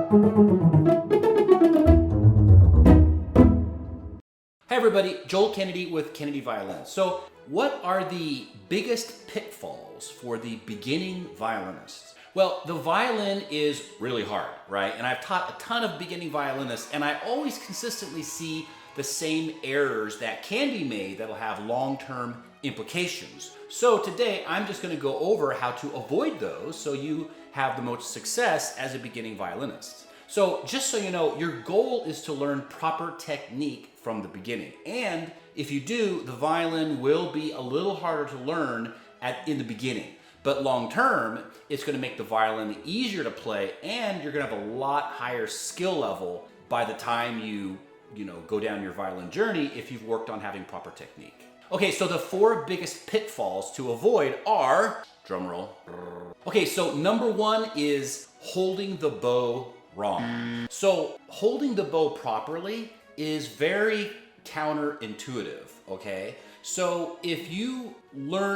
Hey everybody, Joel Kennedy with Kennedy Violin. So what are the biggest pitfalls for the beginning violinist? Well, the violin is really hard, right? And I've taught a ton of beginning violinists, and I always consistently see the same errors that can be made that'll have long-term implications. So today I'm just going to go over how to avoid those so you have the most success as a beginning violinist. So just so you know, your goal is to learn proper technique from the beginning. And if you do, the violin will be a little harder to learn in the beginning. But long term, it's going to make the violin easier to play, and you're going to have a lot higher skill level by the time you go down your violin journey if you've worked on having proper technique. Okay, so the 4 biggest pitfalls to avoid are, drum roll. Okay, so number 1 is holding the bow wrong. So holding the bow properly is very counterintuitive, okay? So if you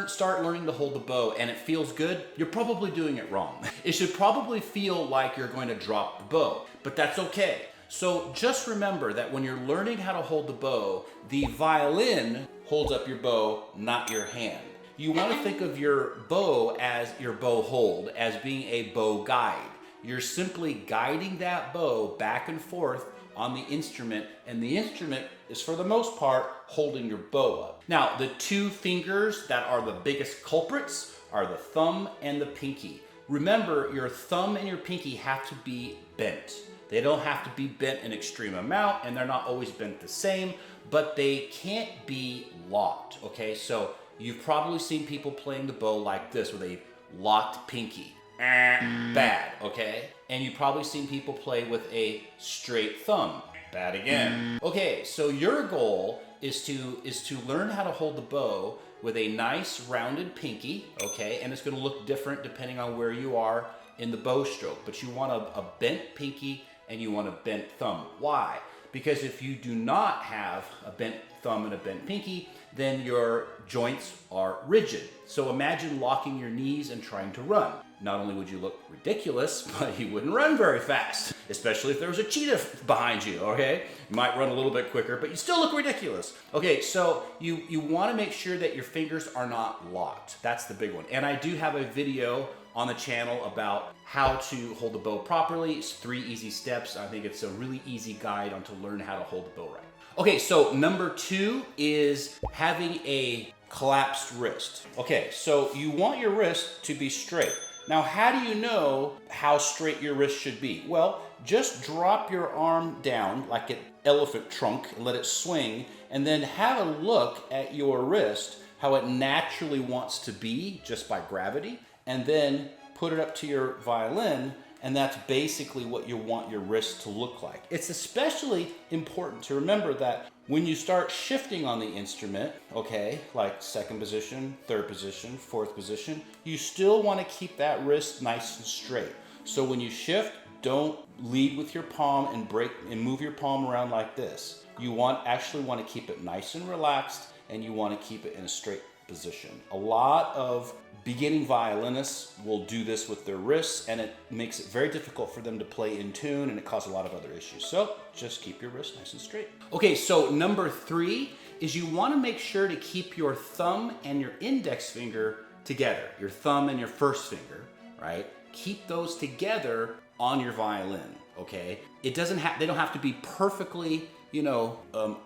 start learning to hold the bow and it feels good, you're probably doing it wrong. It should probably feel like you're going to drop the bow, but that's okay. So just remember that when you're learning how to hold the bow, the violin holds up your bow, not your hand. You want to think of your bow as your bow hold, as being a bow guide. You're simply guiding that bow back and forth on the instrument, and the instrument is, for the most part, holding your bow up. Now, the 2 fingers that are the biggest culprits are the thumb and the pinky. Remember, your thumb and your pinky have to be bent. They don't have to be bent an extreme amount, and they're not always bent the same, but they can't be locked, okay? So you've probably seen people playing the bow like this with a locked pinky. Bad, okay? And you've probably seen people play with a straight thumb. Bad again. Okay, so your goal is to learn how to hold the bow with a nice rounded pinky, okay? And it's gonna look different depending on where you are in the bow stroke, but you want a bent pinky and you want a bent thumb. Why? Because if you do not have a bent thumb and a bent pinky, then your joints are rigid. So imagine locking your knees and trying to run. Not only would you look ridiculous, but you wouldn't run very fast, especially if there was a cheetah behind you, okay? You might run a little bit quicker, but you still look ridiculous. Okay, so you wanna make sure that your fingers are not locked. That's the big one. And I do have a video on the channel about how to hold the bow properly. It's 3 easy steps. I think it's a really easy guide on to learn how to hold the bow right. Okay, so number 2 is having a collapsed wrist. Okay, so you want your wrist to be straight. Now, how do you know how straight your wrist should be? Well, just drop your arm down like an elephant trunk and let it swing, and then have a look at your wrist, how it naturally wants to be just by gravity, and then put it up to your violin, and that's basically what you want your wrist to look like. It's especially important to remember that when you start shifting on the instrument, okay, like 2nd position, 3rd position, 4th position, you still want to keep that wrist nice and straight. So when you shift, don't lead with your palm and move your palm around like this. You actually want to keep it nice and relaxed, and you want to keep it in a straight position. A lot of beginning violinists will do this with their wrists, and it makes it very difficult for them to play in tune, and it causes a lot of other issues. So just keep your wrist nice and straight. Okay, so number 3 is you want to make sure to keep your thumb and your index finger together. Your thumb and your first finger, right? Keep those together on your violin, okay? They don't have to be perfectly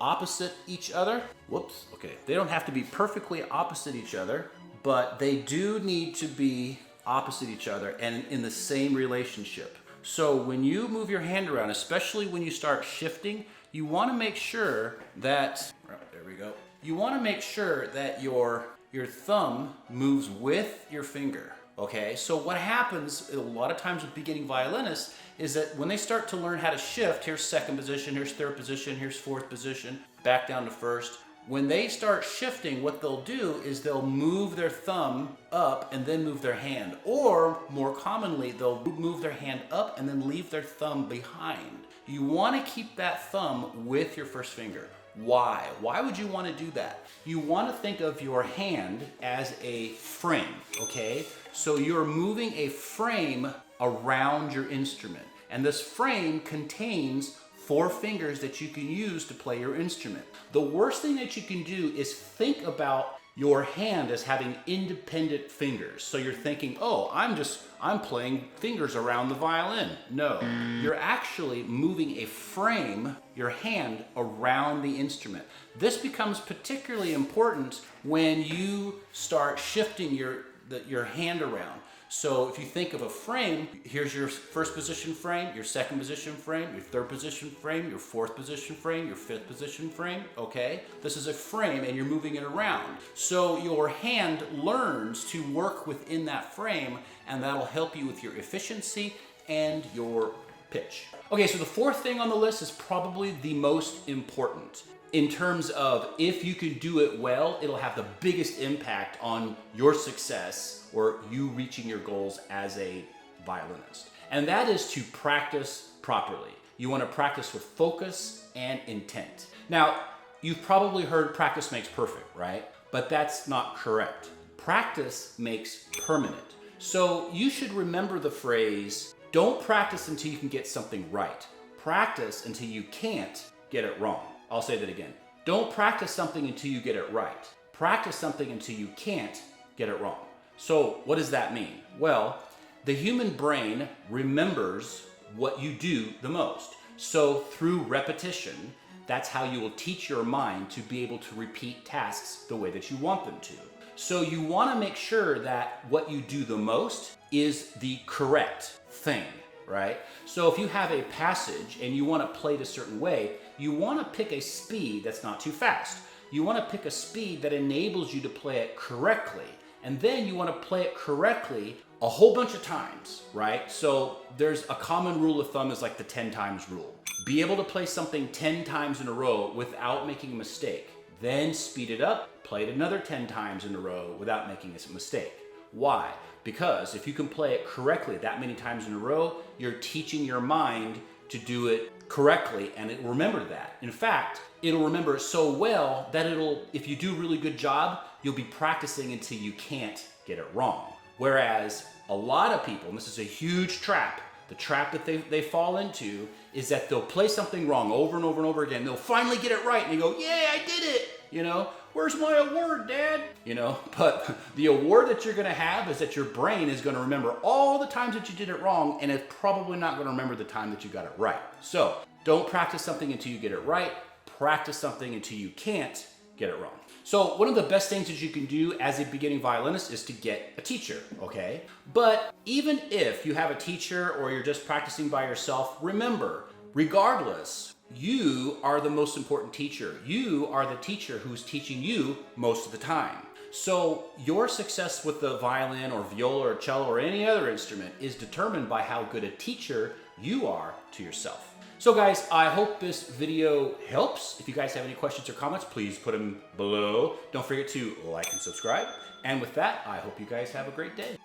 opposite each other. Whoops, okay. They don't have to be perfectly opposite each other, but they do need to be opposite each other and in the same relationship. So when you move your hand around, especially when you start shifting, you want to make sure that, there we go. You want to make sure that your thumb moves with your finger. Okay, so what happens a lot of times with beginning violinists is that when they start to learn how to shift, here's 2nd position, here's 3rd position, here's 4th position, back down to 1st. When they start shifting, what they'll do is they'll move their thumb up and then move their hand. Or more commonly, they'll move their hand up and then leave their thumb behind. You want to keep that thumb with your first finger. Why? Why would you want to do that? You want to think of your hand as a frame, okay? So you're moving a frame around your instrument. And this frame contains 4 fingers that you can use to play your instrument. The worst thing that you can do is think about your hand as having independent fingers. So you're thinking, oh, I'm playing fingers around the violin. No, you're actually moving a frame, your hand, around the instrument. This becomes particularly important when you start shifting your hand around. So if you think of a frame, here's your first position frame, your second position frame, your third position frame, your fourth position frame, your fifth position frame, okay? This is a frame and you're moving it around. So your hand learns to work within that frame, and that'll help you with your efficiency and your pitch. Okay, so the 4th thing on the list is probably the most important. In terms of if you can do it well, it'll have the biggest impact on your success or you reaching your goals as a violinist. And that is to practice properly. You want to practice with focus and intent. Now, you've probably heard practice makes perfect, right? But that's not correct. Practice makes permanent. So you should remember the phrase, don't practice until you can get something right. Practice until you can't get it wrong. I'll say that again. Don't practice something until you get it right. Practice something until you can't get it wrong. So what does that mean? Well, the human brain remembers what you do the most. So through repetition, that's how you will teach your mind to be able to repeat tasks the way that you want them to. So you want to make sure that what you do the most is the correct thing, right? So if you have a passage and you want to play it a certain way, you want to pick a speed that's not too fast. You want to pick a speed that enables you to play it correctly. And then you want to play it correctly a whole bunch of times, right? So there's a common rule of thumb is like the 10 times rule. Be able to play something 10 times in a row without making a mistake. Then speed it up, play it another 10 times in a row without making a mistake. Why? Because if you can play it correctly that many times in a row, you're teaching your mind to do it correctly, and it will remember that. In fact, it'll remember it so well that if you do a really good job, you'll be practicing until you can't get it wrong. Whereas a lot of people, and this is a huge trap, the trap that they fall into is that they'll play something wrong over and over and over again. They'll finally get it right and they go, yay, I did it! Where's my award, Dad? But the award that you're gonna have is that your brain is gonna remember all the times that you did it wrong, and it's probably not gonna remember the time that you got it right. So don't practice something until you get it right. Practice something until you can't get it wrong. So one of the best things that you can do as a beginning violinist is to get a teacher, okay? But even if you have a teacher or you're just practicing by yourself, remember, regardless, you are the most important teacher. You are the teacher who's teaching you most of the time. So your success with the violin or viola or cello or any other instrument is determined by how good a teacher you are to yourself. So guys, I hope this video helps. If you guys have any questions or comments, please put them below. Don't forget to like and subscribe. And with that, I hope you guys have a great day.